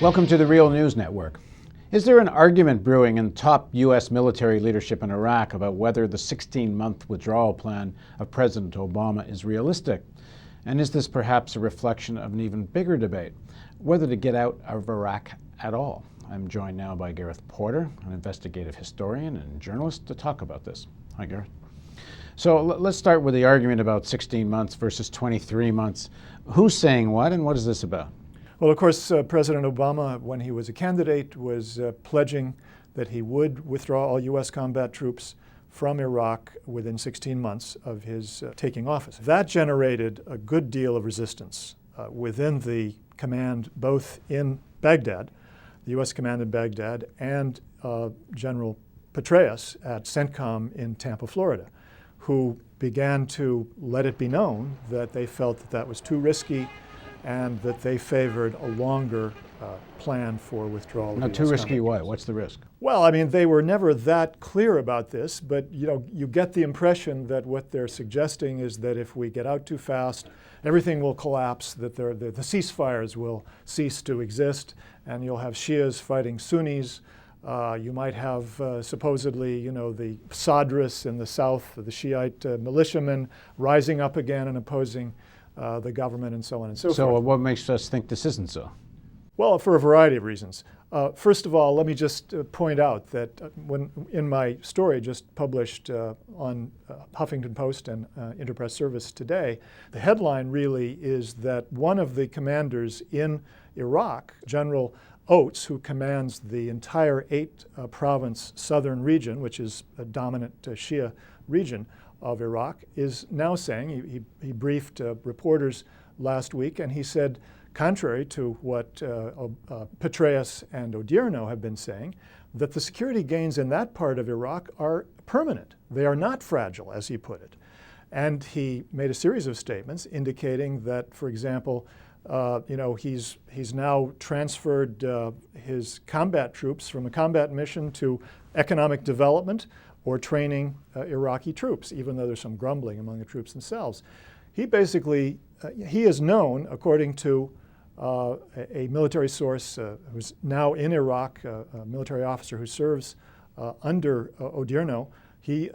Welcome to the Real News Network. Is there an argument brewing in top U.S. military leadership in Iraq about whether the 16-month withdrawal plan of President Obama is realistic? And is this perhaps a reflection of an even bigger debate, whether to get out of Iraq at all? I'm joined now by Gareth Porter, an investigative historian and journalist, to talk about this. Hi, Gareth. So let's start with the argument about 16 months versus 23 months. Who's saying what, and what is this about? Well, of course, President Obama, when he was a candidate, was pledging that he would withdraw all U.S. combat troops from Iraq within 16 months of his taking office. That generated a good deal of resistance within the command, both in Baghdad, the U.S. command in Baghdad, and General Petraeus at CENTCOM in Tampa, Florida, who began to let it be known that they felt that that was too risky and that they favored a longer plan for withdrawal. Now, too risky what? What's the risk? Well, I mean, they were never that clear about this, but you get the impression that what they're suggesting is that if we get out too fast, everything will collapse, that the ceasefires will cease to exist, and you'll have Shias fighting Sunnis. You might have supposedly, the Sadrists in the south, the Shiite militiamen rising up again and opposing the government, and so on and so forth. So what makes us think this isn't so? Well, for a variety of reasons. First of all, let me just point out that when in my story just published on Huffington Post and Interpress Service today, the headline really is that one of the commanders in Iraq, General Oates, who commands the entire 8-province southern region, which is a dominant Shia region of Iraq, is now saying, he briefed reporters last week, and he said, contrary to what Petraeus and Odierno have been saying, that the security gains in that part of Iraq are permanent. They are not fragile, as he put it. And he made a series of statements indicating that, for example, he's now transferred his combat troops from a combat mission to economic development or training Iraqi troops, even though there's some grumbling among the troops themselves. He basically, he is known, according to a military source who's now in Iraq, a military officer who serves under Odierno. He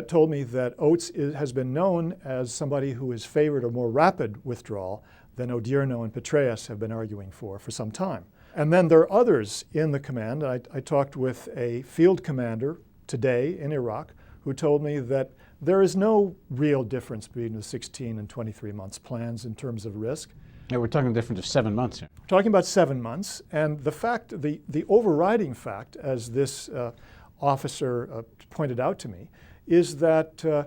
told me that Oates has been known as somebody who has favored a more rapid withdrawal than Odierno and Petraeus have been arguing for some time. And then there are others in the command. I talked with a field commander today in Iraq who told me that there is no real difference between the 16 and 23 months plans in terms of risk. Yeah, we're talking a difference of 7 months here. We're talking about 7 months, and the overriding fact, as this officer pointed out to me, is that the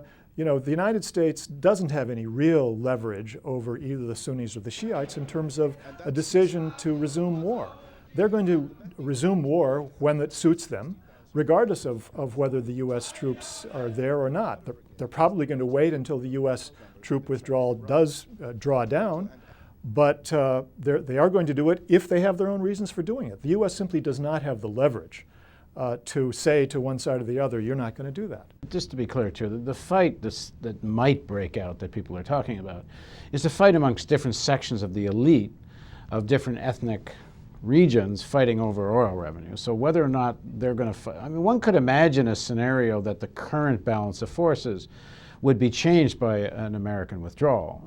United States doesn't have any real leverage over either the Sunnis or the Shiites in terms of a decision to resume war. They're going to resume war when it suits them, regardless of whether the U.S. troops are there or not. They're probably going to wait until the U.S. troop withdrawal does draw down, but they are going to do it if they have their own reasons for doing it. The U.S. simply does not have the leverage to say to one side or the other, you're not going to do that. Just to be clear, too, the fight that might break out that people are talking about is a fight amongst different sections of the elite of different ethnic regions fighting over oil revenue. So whether or not they're going to fight, I mean, one could imagine a scenario that the current balance of forces would be changed by an American withdrawal.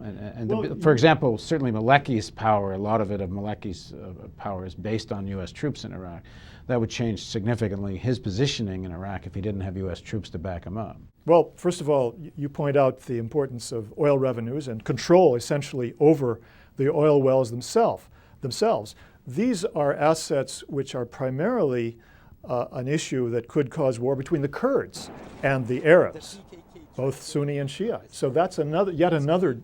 For example, certainly Maleki's power, a lot of Maleki's power is based on U.S. troops in Iraq. That would change significantly his positioning in Iraq if he didn't have U.S. troops to back him up. Well, first of all, you point out the importance of oil revenues and control essentially over the oil wells themselves. These are assets which are primarily an issue that could cause war between the Kurds and the Arabs, both Sunni and Shiite. So that's yet another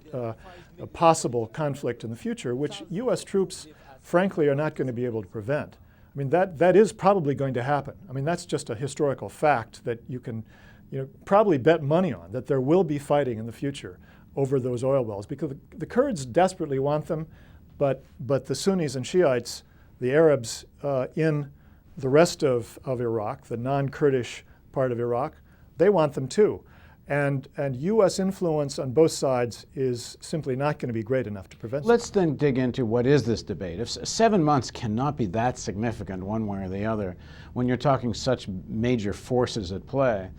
possible conflict in the future, which U.S. troops, frankly, are not going to be able to prevent. I mean, that is probably going to happen. I mean, that's just a historical fact that you can probably bet money on, that there will be fighting in the future over those oil wells, because the Kurds desperately want them, but the Sunnis and Shiites, the Arabs in the rest of Iraq, the non-Kurdish part of Iraq, they want them too. And U.S. influence on both sides is simply not going to be great enough to prevent it. Let's then dig into what is this debate. If 7 months cannot be that significant one way or the other when you're talking such major forces at play.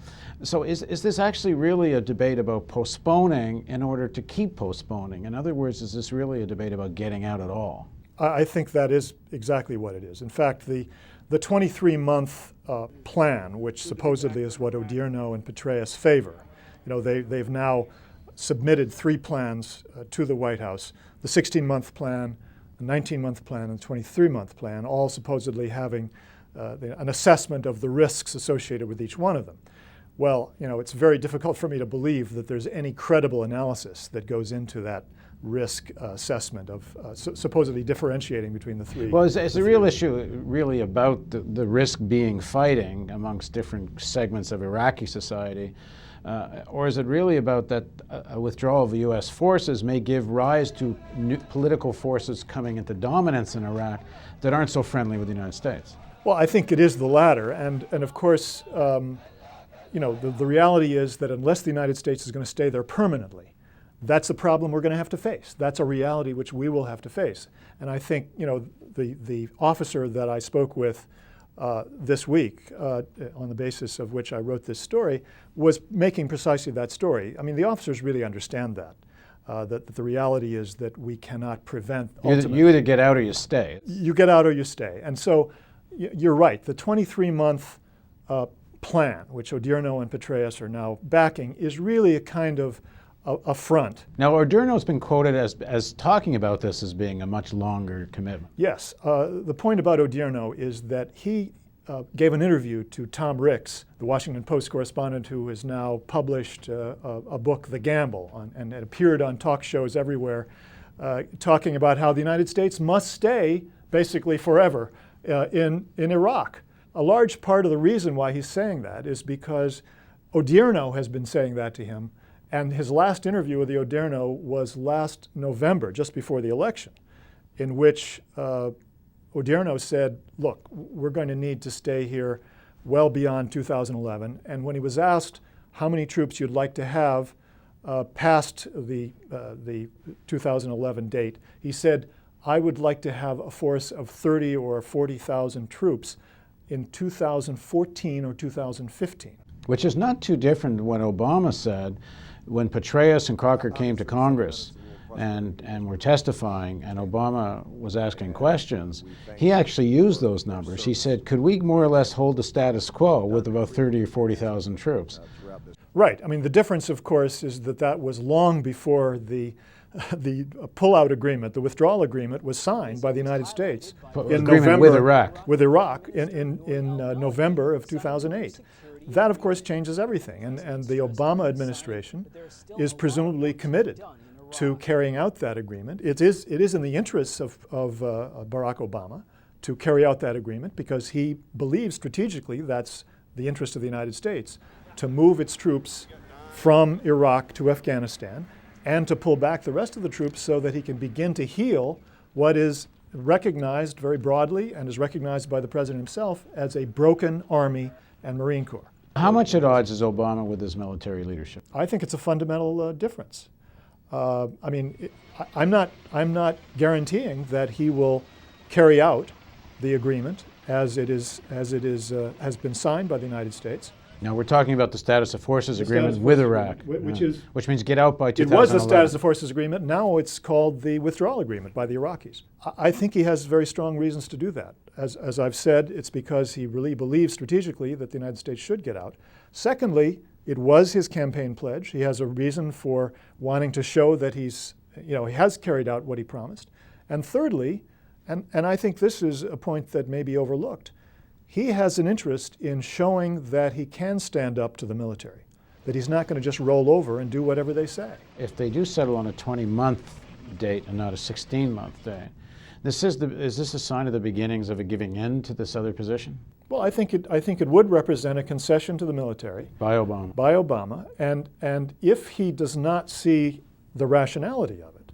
So is this actually really a debate about postponing in order to keep postponing? In other words, is this really a debate about getting out at all? I think that is exactly what it is. In fact, the 23-month plan, which supposedly is what Odierno and Petraeus favor, they've now submitted 3 plans to the White House: the 16-month plan, the 19-month plan, and the 23-month plan, all supposedly having an assessment of the risks associated with each one of them. Well, it's very difficult for me to believe that there's any credible analysis that goes into that risk assessment of supposedly differentiating between the three. Well, is the real issue really about the risk being fighting amongst different segments of Iraqi society? Or is it really about that a withdrawal of the U.S. forces may give rise to new political forces coming into dominance in Iraq that aren't so friendly with the United States? Well, I think it is the latter. And of course, the reality is that unless the United States is going to stay there permanently, that's a problem we're going to have to face. That's a reality which we will have to face. And I think, the officer that I spoke with this week, on the basis of which I wrote this story, was making precisely that story. I mean, the officers really understand that the reality is that we cannot prevent. You either get out or you stay. You get out or you stay. And so you're right. The 23-month plan, which Odierno and Petraeus are now backing, is really a kind of a front. Now, Odierno's been quoted as talking about this as being a much longer commitment. Yes. The point about Odierno is that he gave an interview to Tom Ricks, the Washington Post correspondent who has now published a book, The Gamble, and it appeared on talk shows everywhere, talking about how the United States must stay basically forever in Iraq. A large part of the reason why he's saying that is because Odierno has been saying that to him. And his last interview with the Odierno was last November, just before the election, in which Odierno said, look, we're going to need to stay here well beyond 2011. And when he was asked how many troops you'd like to have past the 2011 date, he said, I would like to have a force of 30 or 40,000 troops in 2014 or 2015. Which is not too different than what Obama said when Petraeus and Crocker came to Congress and were testifying and Obama was asking questions. He actually used those numbers. He said, could we more or less hold the status quo with about 30 or 40,000 troops? Right. I mean, the difference, of course, is that was long before the pullout agreement, the withdrawal agreement, was signed by the United States in November with Iraq. With Iraq in November of 2008. That, of course, changes everything. And the Obama administration is presumably committed to carrying out that agreement. It is in the interests of Barack Obama to carry out that agreement because he believes strategically that's the interest of the United States, to move its troops from Iraq to Afghanistan and to pull back the rest of the troops so that he can begin to heal what is recognized very broadly and is recognized by the president himself as a broken Army and Marine Corps. How much at odds is Obama with his military leadership? I think it's a fundamental difference. I'm not guaranteeing that he will carry out the agreement as it has been signed by the United States. Now we're talking about the status of forces agreement with Iraq, which means get out by 2011. It was the status of forces agreement. Now it's called the withdrawal agreement by the Iraqis. I think he has very strong reasons to do that. As I've said, it's because he really believes strategically that the United States should get out. Secondly, it was his campaign pledge. He has a reason for wanting to show that he has carried out what he promised. And thirdly, and I think this is a point that may be overlooked, he has an interest in showing that he can stand up to the military, that he's not going to just roll over and do whatever they say. If they do settle on a 20-month date and not a 16-month date, is this a sign of the beginnings of a giving in to this other position? Well, I think it would represent a concession to the military by Obama. And if he does not see the rationality of it,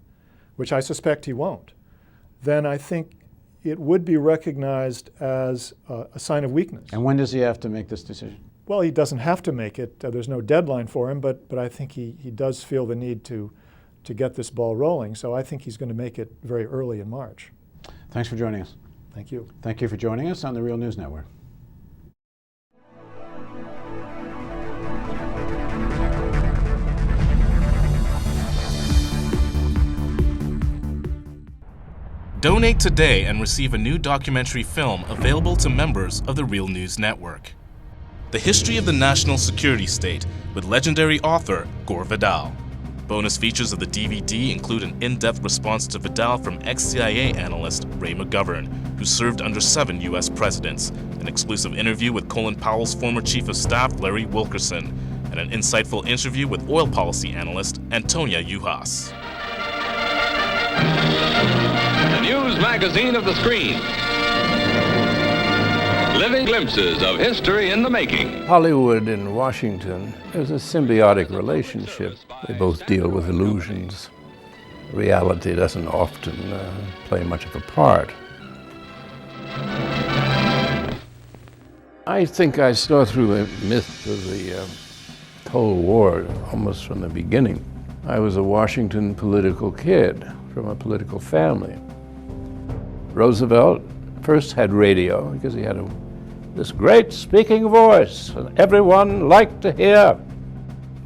which I suspect he won't, then I think it would be recognized as a sign of weakness. And when does he have to make this decision? well, he doesn't have to make it. There's no deadline for him, but I think he does feel the need to get this ball rolling. So I think he's going to make it very early in March. Thanks for joining us. Thank you. Thank you for joining us on the Real News Network. Donate today and receive a new documentary film available to members of the Real News Network. The History of the National Security State with legendary author Gore Vidal. Bonus features of the DVD include an in-depth response to Vidal from ex-CIA analyst Ray McGovern, who served under 7 U.S. presidents, an exclusive interview with Colin Powell's former Chief of Staff Larry Wilkerson, and an insightful interview with oil policy analyst Antonia Juhas. The news magazine of the screen. Living glimpses of history in the making. Hollywood and Washington, there's a symbiotic relationship. They both deal with illusions. Reality doesn't often play much of a part. I think I saw through the myth of the Cold War almost from the beginning. I was a Washington political kid from a political family. Roosevelt first had radio because he had this great speaking voice and everyone liked to hear.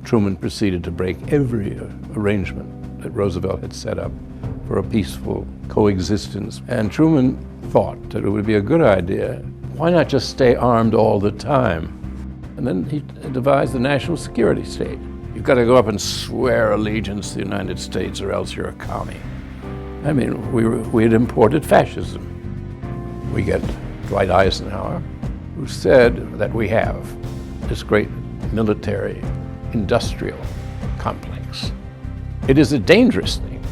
Truman proceeded to break every arrangement that Roosevelt had set up for a peaceful coexistence. And Truman thought that it would be a good idea, why not just stay armed all the time? And then he devised the national security state. You've got to go up and swear allegiance to the United States or else you're a commie. I mean, we had imported fascism. We get Dwight Eisenhower, who said that we have this great military industrial complex. It is a dangerous thing.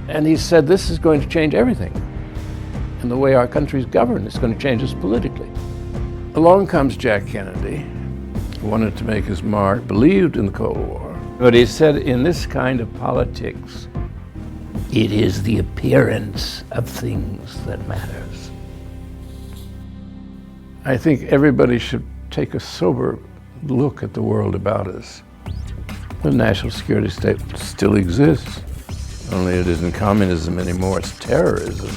And he said this is going to change everything. And the way our country's governed is going to change us politically. Along comes Jack Kennedy, who wanted to make his mark, believed in the Cold War. But he said in this kind of politics, it is the appearance of things that matters. I think everybody should take a sober look at the world about us. The national security state still exists, only it isn't communism anymore, it's terrorism.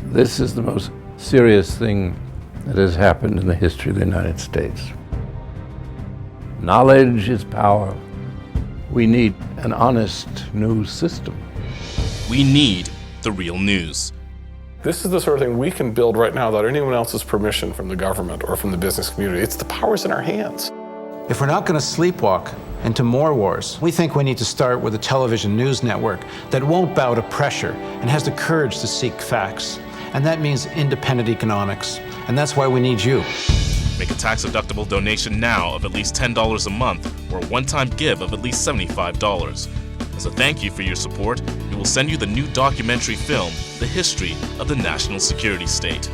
This is the most serious thing that has happened in the history of the United States. Knowledge is power. We need an honest news system. We need the Real News. This is the sort of thing we can build right now without anyone else's permission from the government or from the business community. It's the power's in our hands. If we're not going to sleepwalk into more wars, we think we need to start with a television news network that won't bow to pressure and has the courage to seek facts. And that means independent economics. And that's why we need you. Make a tax-deductible donation now of at least $10 a month or a one-time give of at least $75. As a thank you for your support, we will send you the new documentary film, The History of the National Security State.